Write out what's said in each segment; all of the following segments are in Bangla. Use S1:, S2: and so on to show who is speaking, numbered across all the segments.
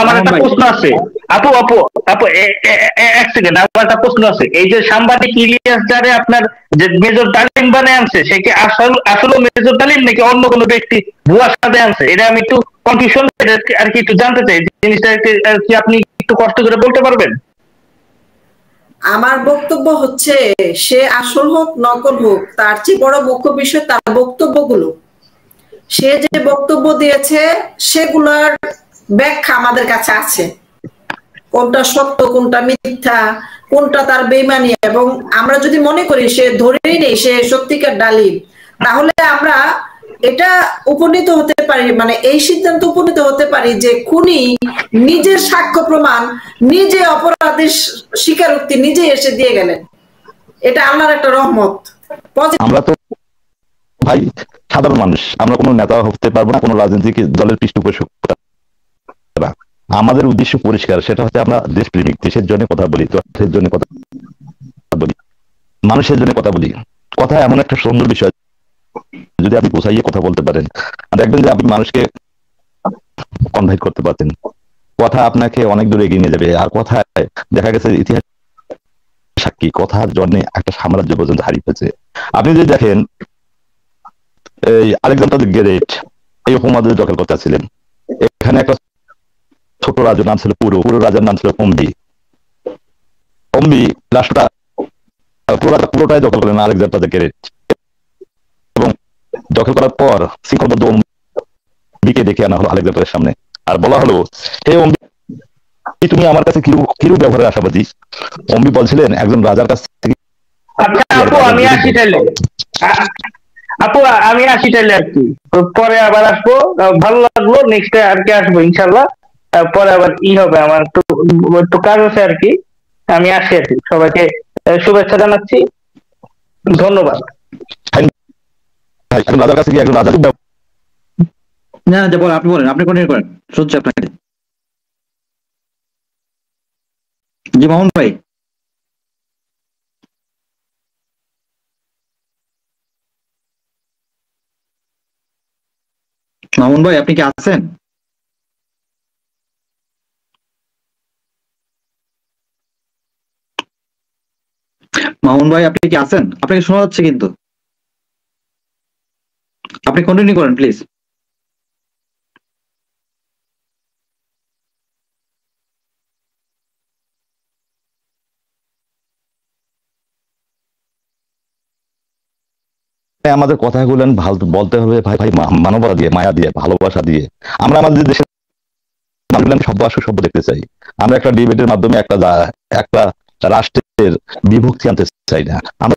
S1: আমার
S2: মামুন
S1: একটা
S2: ভাই,
S1: প্রশ্ন আছে। আপু আপু আপু এক সেকেন্ড, আমার একটা প্রশ্ন আছে। এই যে সাংবাদিক ইলিয়াস যারে আপনার যে মেজর তালিম বানায় আনছে, সে কি আসলে মেজর তালিম নাকি অন্য কোনো ব্যক্তি ভুয়া সাজে আনছে? এটা আমি একটু কনফিউশন আর কি একটু জানতে চাই। জিনিসটা কি আপনি একটু কষ্ট করে বলতে পারবেন?
S3: আমার বক্তব্য হচ্ছে, সে আসল হোক নকল হোক, তার চেয়ে বড় মুখ্য বিষয় তার বক্তব্যগুলো। সে যে বক্তব্য দিয়েছে সেগুলোর ব্যাখ্যা আমাদের কাছে আছে, কোনটা সত্য কোনটা মিথ্যা, কোনটা তার বেইমানি। এবং আমরা যদি মনে করি সে ধরেই নেই সে সত্যিকার ডালিম, তাহলে আমরা এটা উপনীত হতে পারি, মানে এই সিদ্ধান্ত উপনীত হতে পারি যে খুনি নিজের সাক্ষ্য প্রমাণ, নিজে অপরাধের স্বীকারোক্তি নিজে এসে দিয়ে গেলেন। এটা আল্লাহর একটা রহমত।
S4: আমরা তো ভাই সাধারণ মানুষ, আমরা কোনো নেতা হতে পারবো না, কোনো রাজনৈতিক দলের পৃষ্ঠপোষক। আমাদের উদ্দেশ্য পরিষ্কার, সেটা হচ্ছে আমরা দেশপ্রেমিক, দেশের জন্য কথা বলি, দেশের জন্য কথা বলি, মানুষের জন্য কথা বলি। কথা এমন একটা সুন্দর বিষয়, যদি আপনি বোঝাইয়ে কথা বলতে পারেন, দেখবেন যে আপনি মানুষকে কনভাইট করতে পারতেন। কথা আপনাকে অনেক দূরে এগিয়ে নিয়ে যাবে। আর কথায় দেখা গেছে ইতিহাস সাক্ষী, কথার জন্য একটা সাম্রাজ্য পর্যন্ত হারিয়ে ফেলছে। আপনি যদি দেখেন এই আলেকজান্ডার দ্য গ্রেট এই উপমহাদেশ দখল করতে ছিলেন, এখানে একটা ছোট রাজার নাম ছিল পুরো রাজার নাম ছিল অম্বি। অম্বি রাষ্ট্রটা পুরোটাই দখল করেন আলেকজান্ডার দ্য গ্রেট, এবং দখল করার পর শৃঙ্খলবদ্ধ অম্বিকে ডেকে আনা হলো আলেকজান্ডারের সামনে, আর বলা হলো, হে অম্বি, তুমি আমার কাছে কিরূপ ব্যবহারের আশাবাদী? অম্বি বলছিলেন, একজন রাজার কাছ থেকে।
S1: আপু আমি আসি তাহলে, আপু আমি আসি তাহলে আর কি, পরে আবার আসবো। ভালো লাগলো, নেক্সট আর কি আসবো ইনশাল্লাহ। পরে আবার হবে, আমার একটু কাজ আছে আর কি। আমি আসি আর কি। সবাইকে শুভেচ্ছা জানাচ্ছি, ধন্যবাদ।
S4: রাজার কাছে কি একজন রাজা?
S2: না বলেন, আপনি বলেন, আপনি কন্টিনিউ করেন, শুনছি আপনাকে। জি মামুন ভাই। মামুন ভাই আপনি কি আছেন? মামুন ভাই আপনি কি আছেন? আপনাকে শোনা যাচ্ছে কিন্তু, আপনি কন্টিনিউ করেন প্লিজ।
S4: আমাদের কথাগুলো ভালো বলতে হবে ভাই, ভাই মানবতা দিয়ে, মায়া দিয়ে, ভালোবাসা দিয়ে। আমরা আমাদের দেশের সভ্য আসু সভ্য দেখতে চাই। আমরা একটা ডিবেটের মাধ্যমে একটা রাষ্ট্রের বিভক্তি আনতে চাই না। আমরা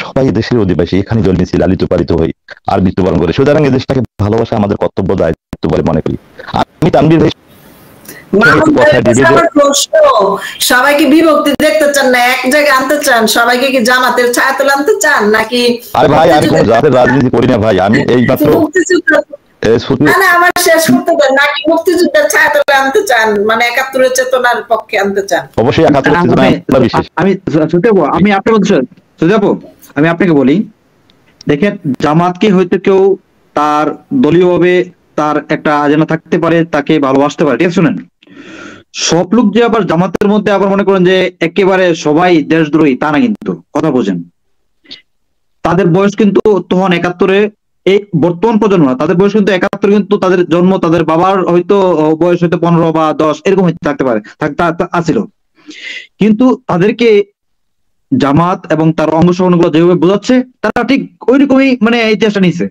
S4: সবাই দেশের অধিবাসী, এখানে জন্মেছি, লালিত পালিত হই আর মৃত্যুবরণ করি। সুতরাং এই দেশটাকে ভালোবাসা আমাদের কর্তব্য, দায়িত্ব বলে মনে করি। আমি তানভীর ভাই
S3: সবাইকে বিভক্তি দেখতে চান না, এক জায়গায় আনতে চান? সবাইকে কি জামাতের ছায়াতলে আনতে চান নাকি?
S4: আরে ভাই আমি কোন জাতের রাজনীতি করি না ভাই, আমি এই মাত্র
S3: আমার শেষ করতে দেন। নাকি মুক্তিযুদ্ধের ছায়াতলে আনতে চান, মানে ৭১-এর চেতনার পক্ষে আনতে চান?
S4: অবশ্যই ৭১-এর চেতনা বিশেষ।
S2: আমি আমি আপনাকে বলি, দেখেন জামাতকে হয়তো কেউ তার দলীয় ভাবে তার একটা আজেন্ডা থাকতে পারে, তাকে ভালোবাসতে পারে, ঠিক আছে? শুনেন, সব লোক যে আবার জামাতের মধ্যে আবার মনে করেন যে একেবারে সবাই দেশদ্রোহী তা না, কিন্তু কথা বোঝেন। তাদের বয়স কিন্তু তখন ৭১-এ, এই বর্তমান প্রজন্ম না, তাদের বয়স কিন্তু ৭১, কিন্তু তাদের জন্ম, তাদের বাবার হয়তো বয়স হয়তো 15 বা 10 এরকম থাকতে পারে, আছিল। কিন্তু তাদেরকে জামাত এবং তার অঙ্গসংগঠন গুলো যেভাবে বোঝাচ্ছে, তারা ঠিক ওই রকমই মানে ইতিহাসটা নিচ্ছে।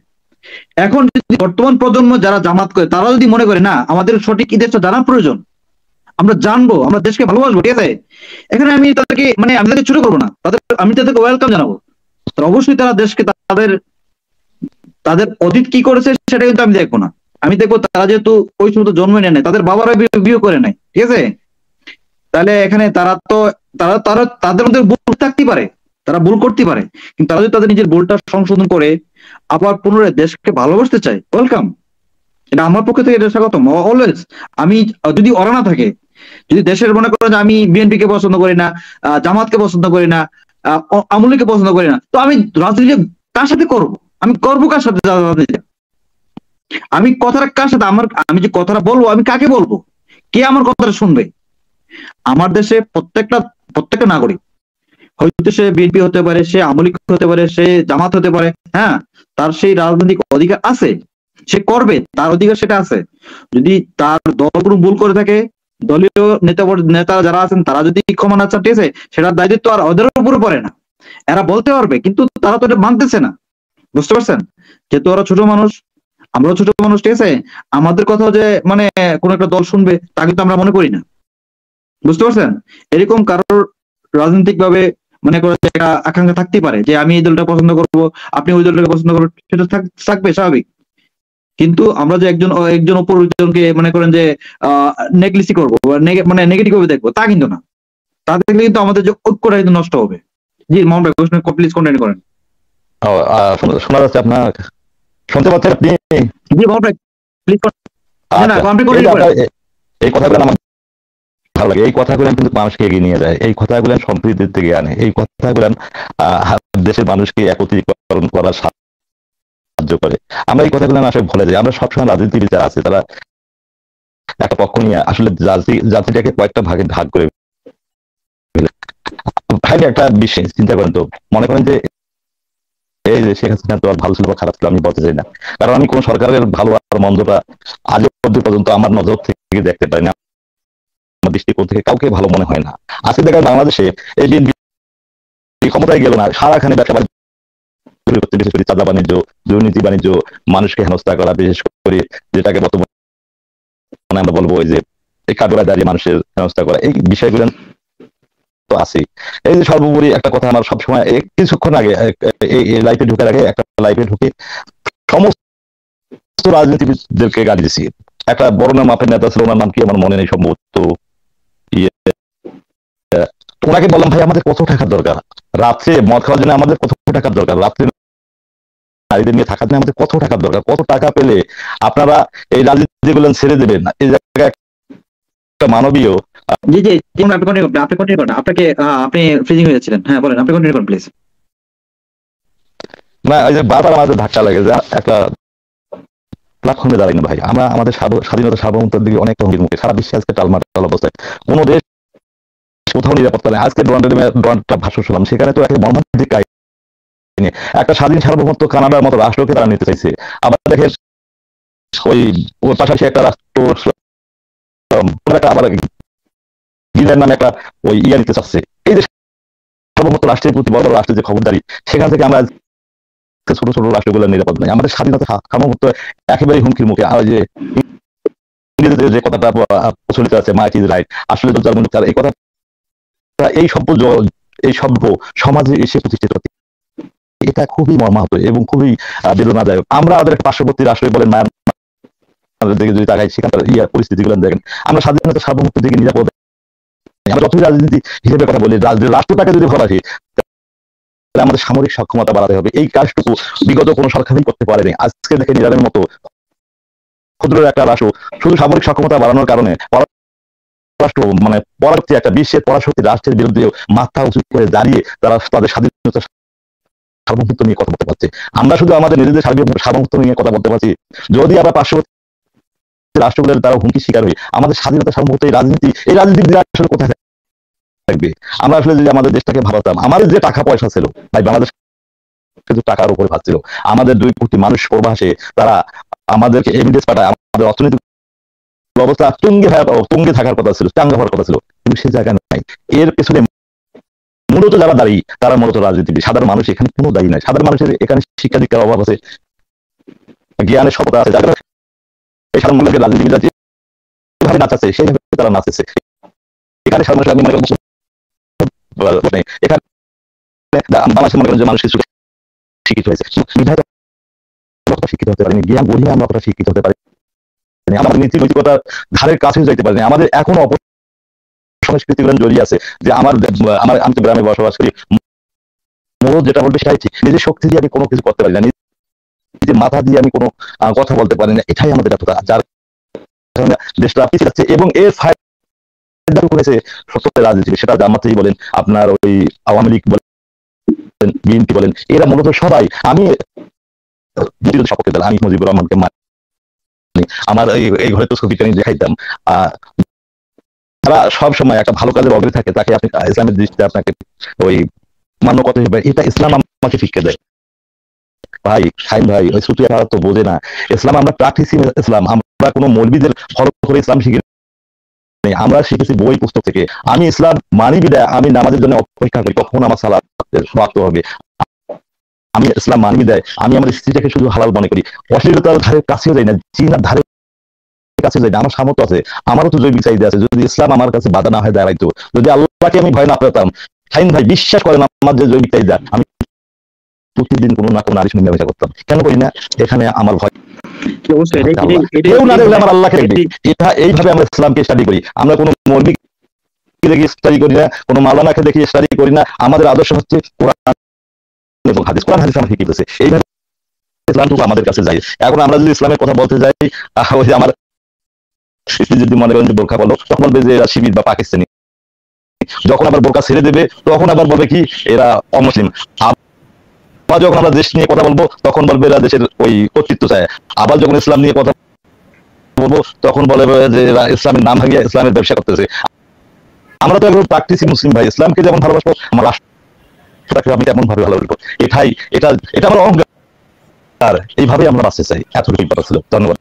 S2: এখন যদি বর্তমান প্রজন্ম যারা জামাত করে, তারা যদি মনে করে না আমাদের সঠিক ইতিহাসটা জানার প্রয়োজন, আমরা জানবো, আমরা দেশকে ভালোবাসবো, ঠিক আছে, এখানে আমি তাদেরকে মানে আমি তাদেরকে ছোট করবো না, আমি তাদেরকে ওয়েলকাম জানাবো। অবশ্যই তারা দেশকে তাদের অতীত কি করেছে সেটা কিন্তু আমি দেখবো না। আমি দেখবো তারা যেহেতু ওই সময় জন্ম নেয় নাই, তাদের বাবারা বিয়ে করে নাই, ঠিক আছে, তাহলে এখানে তারা তাদের মধ্যে ভুল থাকতেই পারে, তারা ভুল করতে পারে, কিন্তু তারা যদি তাদের নিজের ভুলটা সংশোধন করে আবার পুনরায় দেশকে ভালোবাসতে চায়, ওয়েলকাম। এটা আমার পক্ষ থেকে এটা স্বাগতম অলওয়েজ। আমি যদি ওরা না থাকে, যদি দেশের মনে করেন যে আমি বিএনপি কে পছন্দ করি না, জামাতকে পছন্দ করি না, আওয়ামী লীগকে পছন্দ করি না, তো আমি রাজনীতি কার সাথে করবো? আমি করবো কার সাথে রাজনীতি? আমি কথাটা কার সাথে, আমি যে কথাটা বলবো আমি কাকে বলবো? কে আমার কথাটা শুনবে? আমার দেশে প্রত্যেকটা নাগরিক, হয়তো সে বিএনপি হতে পারে, সে আওয়ামী লীগ হতে পারে, সে জামাত হতে পারে, হ্যাঁ, তার সেই রাজনৈতিক অধিকার আছে, সে করবে, তার অধিকার সেটা আছে। যদি তার দল কোনো ভুল করে থাকে, দলীয় নেতা যারা আছেন তারা যদি ক্ষমা না চান, ঠিক আছে, সেটার দায়িত্ব আর ওদের উপরে পড়ে না। এরা বলতে পারবে, কিন্তু তারা তো এটা মানতেছে না, বুঝতে পারছেন? যেহেতু ওরা ছোট মানুষ, আমরাও ছোট মানুষ, ঠিক আছে, আমাদের কথাও যে মানে কোন একটা দল শুনবে তা কিন্তু আমরা মনে করি না, বুঝতে পারছেন? এরকম কারোর রাজনৈতিক ভাবে মনে করে একটা আকাঙ্ক্ষা থাকতে পারে যে আমি এই দলটা পছন্দ করবো, আপনি ওই দলটাকে পছন্দ করবেন, সেটা থাকবে, স্বাভাবিক। কিন্তু আমরা যে একজন অপর একজনকে মনে করেন যে নেগলিসি করবো, মানে নেগেটিভ ভাবে দেখবো, তা কিন্তু না। তা দেখলে কিন্তু আমাদের যে ঐক্যটা কিন্তু নষ্ট হবে। জি মোহন ভাই, প্লিজ কন্টিনিউ করেন।
S4: শোনা যাচ্ছে আপনার, শুনতে পাচ্ছেন আপনি?
S2: জি মোহন ভাই, প্লিজ। না, কমপ্লিট
S4: এই
S2: করেন।
S4: এই কথাগুলো আমার ভালো লাগে। এই কথাগুলো কিন্তু মানুষকে এগিয়ে নিয়ে যায়, এই কথাগুলো সম্প্রীতির দিকে আনে, এই কথাগুলো দেশের মানুষকে একত্রীকরণ করার সাহায্য করে। আমরা এই কথাগুলো আসলে ভুলে যাই। আমরা সবসময় রাজনীতিবিদ যারা আছে তারা একটা পক্ষ নিয়ে আসলে জাতিটাকে কয়েকটা ভাগে ভাগ করে একটা বিষয় চিন্তা করেন তো। মনে করেন যে এই যে শেখ হাসিনা তো ভালো ছিল বা খারাপ ছিল আমি বলতে চাই না, কারণ আমি কোন সরকারের ভালো আর মন্দটা আজ পর্যন্ত আমার নজর থেকে দেখতে পাই না, আমার দৃষ্টিকোণ থেকে কাউকে ভালো মনে হয় না। আজকে দেখা বাংলাদেশে এই যে ক্ষমতায় গেল না, সারাখানে ব্যবসা করতে, বিশেষ করে চাঁদা বাণিজ্য, দুর্নীতি বাণিজ্য, মানুষকে হেনস্থা করা, বিশেষ করে যেটাকে বর্তমানে আমরা বলবো ওই যে এই কাঠগড়ায় দাঁড়িয়ে মানুষের হেনস্থা করা, এই বিষয়গুলো তো আছে। এই যে সর্বোপরি একটা কথা আমার সবসময় কিছুক্ষণ আগে এই লাইফে ঢুকার আগে একটা লাইফে ঢুকে সমস্ত রাজনীতিবিদদেরকে গালি দিছি। একটা বড় নাম আপনার নেতা ছিল, ওনার নাম কি আমার মনে নেই, সম্ভবত ওনাকে বললাম ভাই আমাদের কত টাকার দরকার, রাত্রে মদ খাওয়ার জন্য আমাদের কত টাকার দরকার, রাত্রে নারীদের নিয়ে থাকার জন্য আমাদের কত টাকার দরকার, কত টাকা পেলে আপনারা এই রাজনীতিগুলো ছেড়ে দেবেন? এই জায়গায় একটা মানবীয়।
S2: জি জি, আপনি কন্টিনিউ করেন। আপনি ফ্রিজিং হয়ে যাচ্ছিলেন, হ্যাঁ বলেন, আপনি কন্টিনিউ করেন প্লিজ।
S4: না, ওই যে বারবার আমাদের ধাক্কা লাগে যে একটা প্ল্যাটফর্মে দাঁড়াই না ভাই। আমরা আমাদের স্বাধীনতা সার্বভৌমত্বের দিকে অনেক হুমকির মুখে, সারা বিশ্বে আজকে টালমাটাল অবস্থায়, কোন দেশ কোথাও নিরাপত্তা নেই। আজকে ডোনাল্ড ভাষ্য শুনলাম, সেখানে তো একটা মর্মান্তিক কাহিনী, একটা স্বাধীন সার্বভৌমত্ব কানাডার মতো রাষ্ট্রকে তারা নিতে চাইছে। আবার দেখেন ওই পাশাপাশি একটা রাষ্ট্র আবার গিলের নামে একটা ওই ইয়া নিতে চাচ্ছে। এই যে সার্বভৌমত্ব রাষ্ট্রের প্রতি বড় বড় রাষ্ট্রের যে খবরদারি, সেখান থেকে আমরা ছোট ছোট রাষ্ট্রগুলো নিরাপদ নাই, আমাদের স্বাধীনতা সার্বভৌমত্ব একেবারে হুমকির মুখে। আর যে ইংরেজিতে যে কথাটা প্রচলিত আছে, মাইট ইজ রাইট, আসলে এই কথা এই সভ্য সমাজে এসে প্রতিষ্ঠিত হচ্ছে, এটা খুবই মর্মাহত এবং খুবই বেদনাদায়ক। আমরা আমাদের পার্শ্ববর্তী রাষ্ট্রে বলেন মায়ানমারের দিকে যদি তাকাই, সেখানকার পরিস্থিতিগুলো দেখেন, আমরা স্বাধীনতা সার্বভৌমত্ব দিকে নিরাপদ। আমরা যতই রাজনীতি হিসেবে কথা বলি, রাষ্ট্রটাকে যদি ভালোবাসি, আমাদের সামরিক সক্ষমতা বাড়াতে হবে। এই কাজটুকু বিগত কোনো সরকারই করতে পারেনি। আজকে দেখেন ইরানের মতো ক্ষুদ্র একটা রাষ্ট্র শুধু সামরিক সক্ষমতা বাড়ানোর কারণে রাষ্ট্র মানে পরাশক্তি একটা বিশ্বের পরাশক্তি রাষ্ট্রের বিরুদ্ধে মাথা উঁচু করে দাঁড়িয়ে তারা তাদের স্বাধীনতা সার্বভৌমত্ব নিয়ে কথা বলতে পারছে। আমরা শুধু আমাদের নিজেদের সার্বভৌমত্ব নিয়ে কথা বলতে পারছি, যদি আমরা পার্শ্ববর্তী রাষ্ট্রগুলোর দ্বারা হুমকি শিকার হই, আমাদের স্বাধীনতা সার্বভৌমত্ব এই রাজনীতি আসলে কোথায় থাকবে? আমরা আসলে যদি আমাদের দেশটাকে ভাবতাম, আমাদের যে টাকা পয়সা ছিল ভাই, বাংলাদেশ কিন্তু টাকার উপরে ভাবছিল, আমাদের 2 কোটি মানুষ প্রবাসে, তারা আমাদেরকে এভিডেন্স পাঠায়, আমাদের অর্থনৈতিক অবস্থা তুঙ্গে থাকার কথা ছিল, চাঙ্গা হওয়ার কথা ছিল, কিন্তু সে জায়গা নাই। এর পেছনে মূলত যারা দায়ী তারা মূলত রাজনীতিবিদ, সাধারণ মানুষ এখানে কোনো দায়ী নাই। সাধারণ মানুষের এখানে শিক্ষা দীক্ষার অভাব আছে, জ্ঞানের সভ্যতা আছে, যারা এই সাধারণ মানুষের রাজনীতিবিদরা যেভাবে নাচাচ্ছে সেইভাবে তারা নাচেছে। এখানে সাধারণ মানুষ, আমি মনে করি এখানে বাংলাদেশের মনে করেন যে মানুষ কিছু শিক্ষিত হয়েছে, শিক্ষিত হতে পারেনি, জ্ঞান বলিয়ে আমরা অতটা শিক্ষিত হতে পারি, আমাদের নীতি নৈতিকতার ধারের কাছেও যাইতে পারেনি। আমাদের এখনো সংস্কৃতি জড়িয়ে আছে যে আমি তো গ্রামে বসবাস করি, মূল যেটা বলবে সেটাই ঠিক, নিজের শক্তি দিয়ে আমি কোনো কিছু করতে পারি না, নিজের মাথা দিয়ে আমি কোনো কথা বলতে পারি না, এটাই আমাদের ব্যর্থতা, যার কারণে দেশটা পিছিয়ে যাচ্ছে। এবং এর ফায়দা করেছে সত্যের রাজনীতি, সেটা জামাতেই বলেন, আপনার ওই আওয়ামী লীগ বলেন, বিএনপি বলেন, এরা মূলত সবাই, আমি সপক্ষে দল, আমি মুজিবুর রহমানকে মানি, আমার এই ঘরে তো ছবিটা আমি দেখাইতাম, যারা সব সময় একটা ভালো কাজের অগ্রে থাকে তাকে আপনি ইসলামের দৃষ্টিতে আপনাকে ওই মান্য কথা হিসেবে, এটা ইসলাম আমাকে শিক্ষা দেয়। ভাই শাহিন ভাই, ওই সুফিয়া তারা তো বোঝে না ইসলাম। আমরা প্র্যাকটিসিং ইসলাম, আমরা কোনো মৌলবীদের ফলো করে ইসলাম শিখি নাই, আমরা শিখেছি বই পুস্তক থেকে। আমি ইসলাম মানি বিদায় আমি নামাজের জন্য অপেক্ষা করি কখন আমার সালাত সমাপ্ত হবে। আমি ইসলাম মানি বিদায় আমি আমার স্ত্রীটাকে শুধু হালাল মনে করি, অশ্লীলতার ধারে কাছেও যাই না, জিনার ধারে কাছে যাই না। আমার সামর্থ্য আছে, আমারও তো জৈবিক চাহিদা আছে। যদি ইসলাম আমার কাছে বাধা না হয় দাঁড়াইতো, যদি আল্লাহকে আমি ভয় না পেতাম, শাহিন ভাই বিশ্বাস করেন আমার যে জৈবিক চাহিদা, আমি প্রতিদিন কোনো না কোনো নারীর সঙ্গে মেলামেশা করতাম। কেন করি না? এখানে আমার ভয়
S2: অবশ্যই
S4: কেউ না দেখলে আমার আল্লাহকে দেখবে। এটা এইভাবে আমরা ইসলামকে স্টাডি করি। আমরা কোনো মৌলবীকে দেখে স্টাডি করি না, কোনো মাওলানাকে দেখে স্টাডি করি না। আমাদের আদর্শ হচ্ছে কোরআন এবং হাদিস। কোরআন হাদিস আমরা শিখে গেছে, এইভাবে ইসলামটুকু আমাদের কাছে যাই। এখন আমরা যদি ইসলামের কথা বলতে যাই, ওই যে আমার স্ত্রী যদি মনে করেন যে বোরকা বলো, তখন বলবে যে এরা শিবির বা পাকিস্তানি। যখন আবার বোরকা ছেড়ে দেবে তখন আবার বলবে কি এরা অমুসলিম। আবার যখন আমরা দেশ নিয়ে কথা বলবো তখন বলবে এরা দেশের ওই কর্তৃত্ব চায়। আবার যখন ইসলাম নিয়ে কথা বলবো তখন বলে যে এরা ইসলামের নাম ভাঙিয়ে ইসলামের ব্যবসা করতেছে। আমরা তো একদম প্র্যাকটিসিং মুসলিম ভাই, ইসলামকে যেমন ভালোবাসবো আমার রাষ্ট্রটাকে আমি তেমন ভাবে ভালোবাসবো। এটা আমার অহংকার, এইভাবেই আমরা বাঁচতে চাই। এতটুকুই কথা ছিল। ধন্যবাদ।